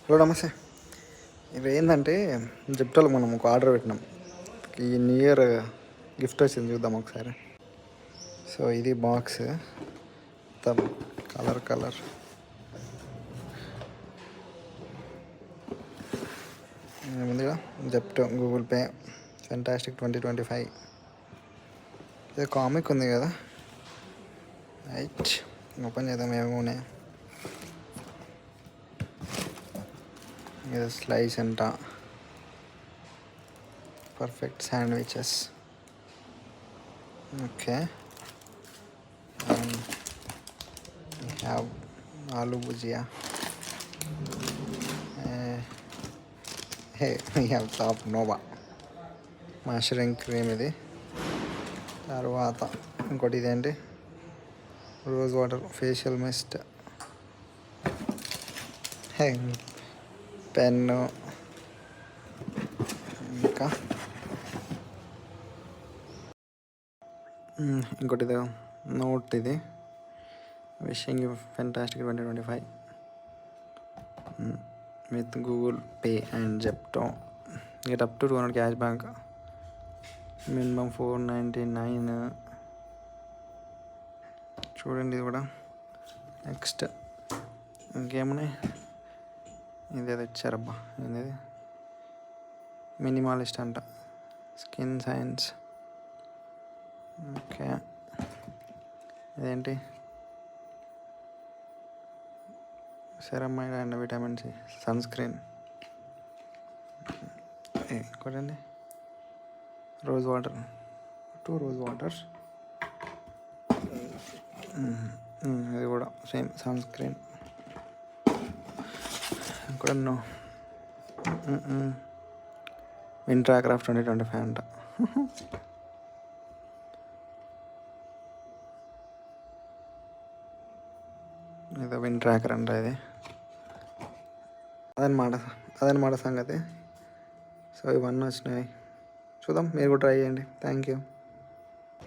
Hello నమస్తే. ఇవి ఏంటంటే జెప్టోలో మనం ఒక ఆర్డర్ పెట్టినాం. ఈ న్యూ ఇయర్ గిఫ్ట్ వచ్చింది, చూద్దాం ఒకసారి. సో ఇది బాక్స్ మొత్తం కలర్ ముందుగా జెప్టో గూగుల్ పే ఫెంటాస్టిక్ 2025. ఇది కామిక్ ఉంది కదా, రైట్. ఓపెన్ చేద్దాం ఏమేమి ఉన్నాయి. ఇది స్లైస్ అంట, perfect sandwiches. Okay, have aloo bhujia. We have top nova mushroom cream. ఇది తర్వాత ఇంకోటి ఇదేంటి, rose water facial mist, pen, ఇంకా ఇంకోటి ఇది నోట్. ఇది wishing you fantastic 2025 with Google Pay and Zepto. Get up to 200 cash back, minimum 499. చూడండి ఇది కూడా. నెక్స్ట్ ఇంకేమున్నాయి, ఇదేదో ఇచ్చారబ్బా, ఇది మినిమాలిస్ట్ అంట, స్కిన్ సైన్స్. ఓకే, ఇదేంటి, ceramide and vitamin C sunscreen. ఇంకోటండి రోజ్ వాటర్, 2 రోజ్ వాటర్స్. ఇది కూడా సేమ్ సన్ స్క్రీన్. ఇంకోటి వింట్రాక్రాఫ్ట్ 2025 అంట. ఏదో విన్ ట్రాకర్ అంట ఇది. అదనమాట సంగతి. సో ఇవన్నీ వచ్చినాయి, చూద్దాం. మీరు కూడా ట్రై చేయండి. Thank you.